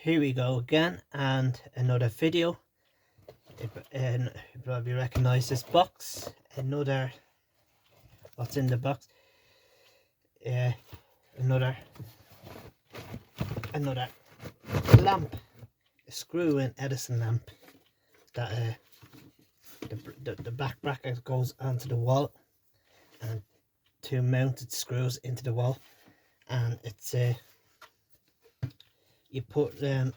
Here we go again, and another video. And you probably recognize this box. What's in the box? Another lamp, a screw-in Edison lamp. That the back bracket goes onto the wall, and two mounted screws into the wall, and it's you put and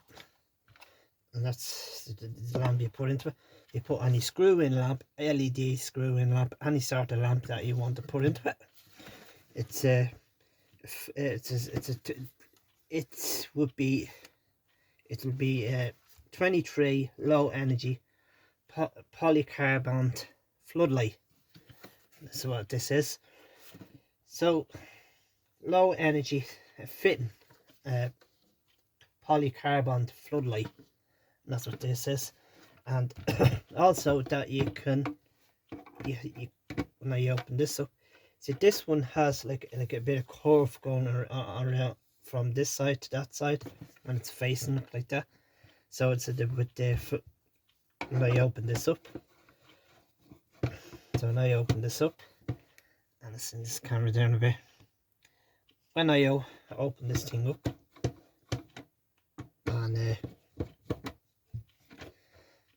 that's the lamp you put into it. You put any screw-in lamp, LED screw-in lamp, any sort of lamp that you want to put into it. It'll be 23 low energy polycarbonate floodlight. That's what this is. So low energy fitting polycarbonate floodlight. And that's what this is. And also that you can when you open this up, see this one has like a bit of curve going around from this side to that side, and it's facing like that. So it's with the foot. When I open this up, and it's in this camera down a bit. When I open this thing up, and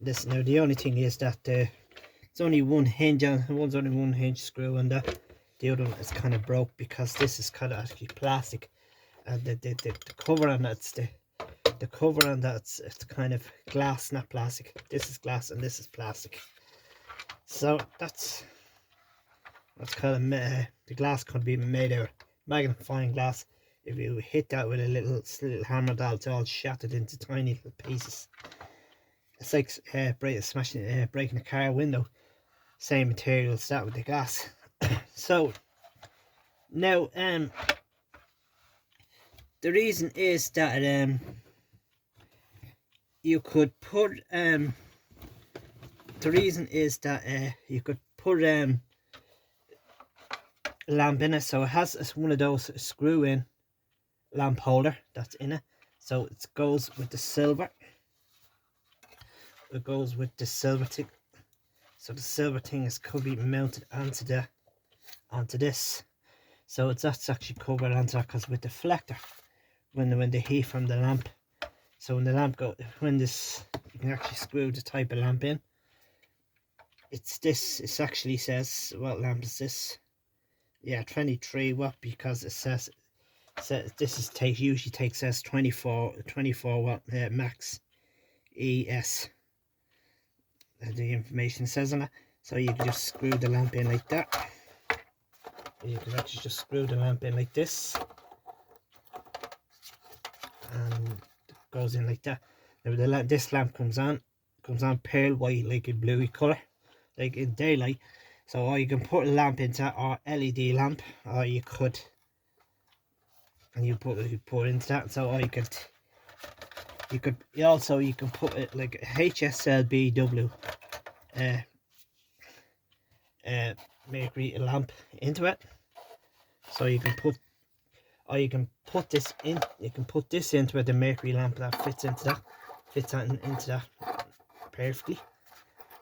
this now, the only thing is that it's only one hinge, and one's only one hinge screw, and the other one is kind of broke because this is kind of actually plastic, and the cover on that's the cover on that's it's kind of glass, not plastic. This is glass and this is plastic. So that's kind of the glass could be made out of magnifying glass. If you hit that with a little hammer, it's all shattered into tiny little pieces. It's like breaking a car window. Same material as that with the glass. So now the reason is that you could put you could put a lamp in it. So it has one of those screw-in lamp holder that's in it. So it goes with the silver. It goes with the silver thing. So the silver thing could be mounted onto this. So that's actually covered onto that, because with the deflector, when the heat from the lamp. So when the lamp you can actually screw the type of lamp in. It actually says, what lamp is this? Yeah, 23 watt, because it says this usually says 24 watt max ES. The information says on it. So you can just screw the lamp in like that. You can actually just screw the lamp in like this, and it goes in like that. Now this lamp comes on pearl white, like a bluey colour, like in daylight. So or you can put a lamp into that, or LED lamp, or you could, and you put into that. So or you can put it like a HSLBW mercury lamp into it. So you can put this in. You can put this into it, the mercury lamp that fits into that perfectly.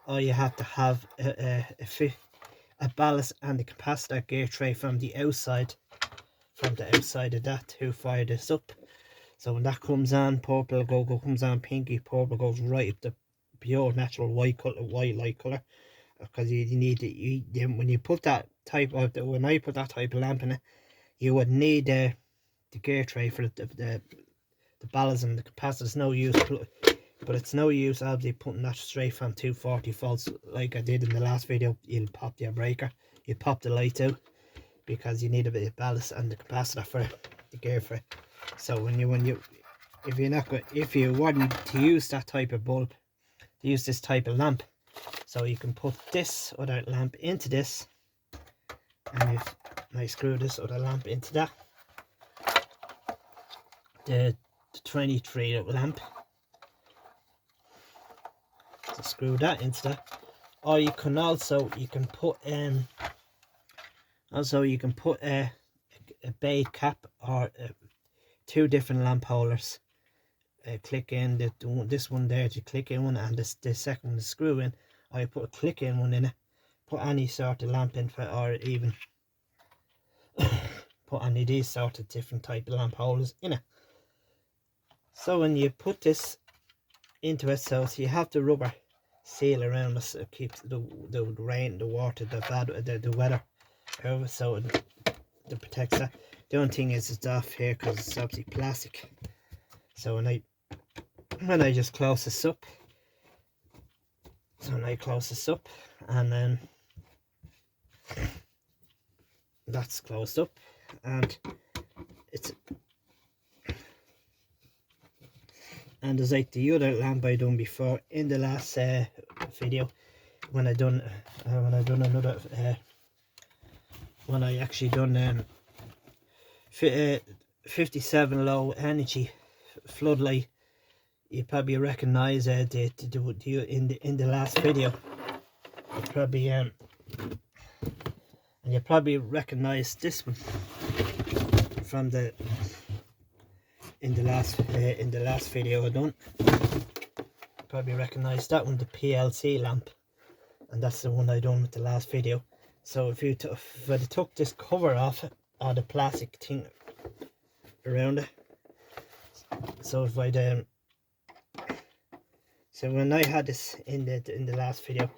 Or you have to have a ballast and the capacitor gear tray from the outside of that to fire this up. So when that comes on, purple comes on pinky, purple goes right up the pure natural white light color. Because you need it. When you put that type of when I put that type of lamp in it, you would need the gear tray for the ballast and the capacitor. It's no use, but it's no use obviously putting that straight from 240 volts like I did in the last video. You'll pop your breaker, you pop the light out, because you need a bit of ballast and the capacitor for the gear for it. So if you want to use that type of bulb, to use this type of lamp, so you can put this other lamp into this, and if I screw this other lamp into that, the 23 lamp, so screw that into that. Or you can put a bay cap, or two different lamp holders, click in, this one there to click in one, and the second one to screw in. I put a click in one in it, put any sort of lamp in for, or even put any of these sort of different type of lamp holders in it. So when you put this into it, so you have the rubber seal around it, so it keeps the rain, the water, the weather over, so it protects that. The only thing is it's off here because it's obviously plastic. So when I just close this up, and then that's closed up, and there's like the other lamp I done before in the last video when I actually done 57 low energy floodlight. You probably recognize in the last video. You probably recognize this one from in the last video I done. Probably recognize that one, the PLC lamp, and that's the one I done with the last video. So if I took this cover off, or the plastic thing around it, so if so when I had this in the last video,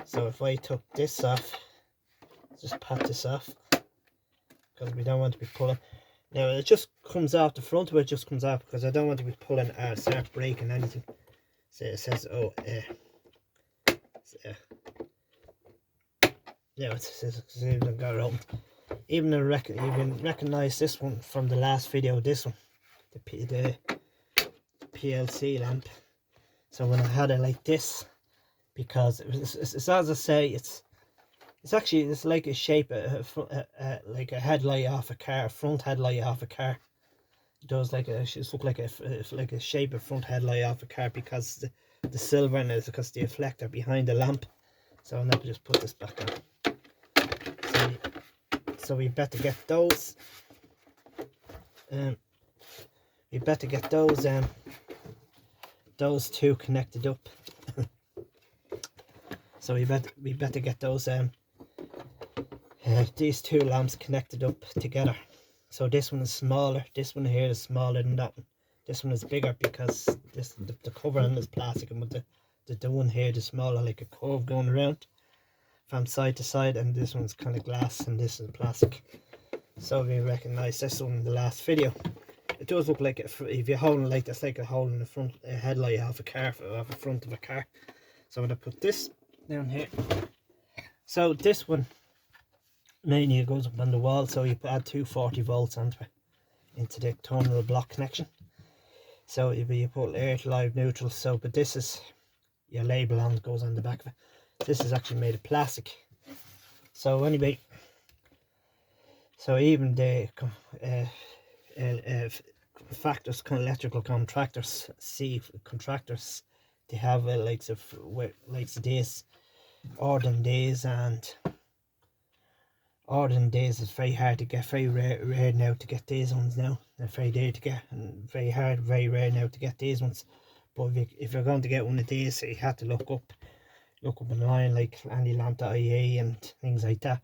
so if I took this off, just pat this off, because we don't want to be pulling. Now it just comes out, the front of it just comes out, because I don't want to be pulling or start breaking anything. So it says, oh, yeah, it says, even got it open. Even recognize this one from the last video, this one, the PLC lamp. So when I had it like this, because it's as I say, it's like a shape, like a headlight off a car, front headlight off a car. It does it look like a shape of front headlight off a car, because the silver in it is because the reflector behind the lamp. So I'll never just put this back on. So we better get those. We better get those two connected up. So we better get those these two lamps connected up together. So this one is smaller. This one here is smaller than that one. This one is bigger because the cover on is plastic, and with the one here, the smaller, like a curve going around from side to side, and this one's kind of glass and this is plastic. So we recognize this one in the last video. It does look like if you're holding like that's like a holding the front headlight off a car, off the front of a car. So I'm gonna put this down here. So this one mainly goes up on the wall, so you add 240 volts onto it, into the terminal block connection. So you put air, live, neutral. So but this is your label on, goes on the back of it. This is actually made of plastic. So anyway, so even the factors, electrical contractors, contractors, they have likes of this, ordinary days is very hard to get, very rare now to get these ones now. They're very rare to get, and very rare now to get these ones. But if you're going to get one of these, you have to look up online, like anylamp.ie and things like that,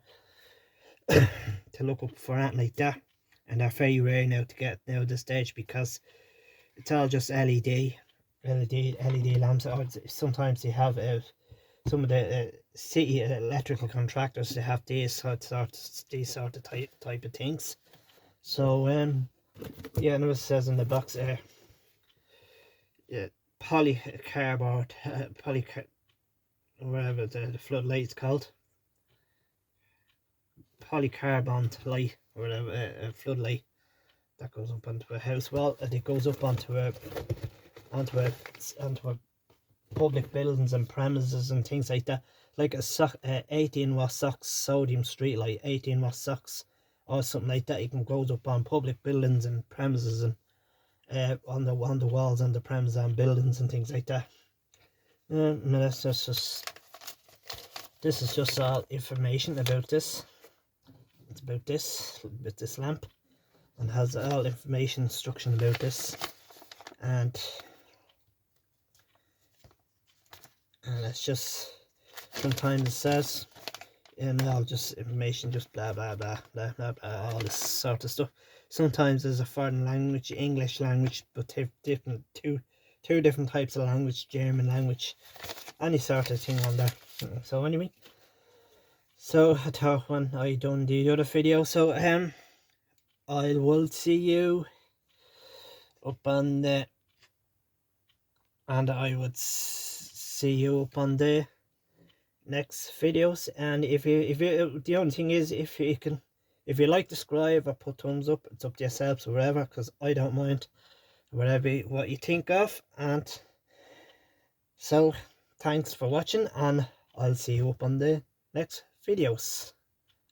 to look up for anything like that. And they're very rare now to get now at this stage, because it's all just LED lamps. Or sometimes they have some of the city electrical contractors, they have these sort of type of things. So yeah, and it says in the box there, Polycarbonate, whatever the floodlight's called, Polycarbonate light, or whatever, a floodlight that goes up onto a house wall, and it goes up onto a public buildings and premises and things like that, like a 18 watt SOX sodium street light, 18 watt SOX or something like that. You can go up on public buildings and premises, and on the walls on the premises and buildings and things like that. This is just all information about this. It's about this lamp, and has all information, instruction about this. And and it's just sometimes it says all just information, just blah blah blah blah blah blah, all this sort of stuff. Sometimes there's a foreign language, English language, but two different types of language, German language, any sort of thing on there. So anyway, so I thought when I done the other video, so I will see you up on the, and I would see you up on the next videos. And if you the only thing is, if you like, subscribe or put thumbs up, it's up to yourselves, whatever, because I don't mind whatever what you think of. And so thanks for watching, and I'll see you up on the next videos,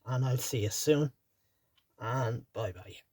and I'll see you soon, and bye bye.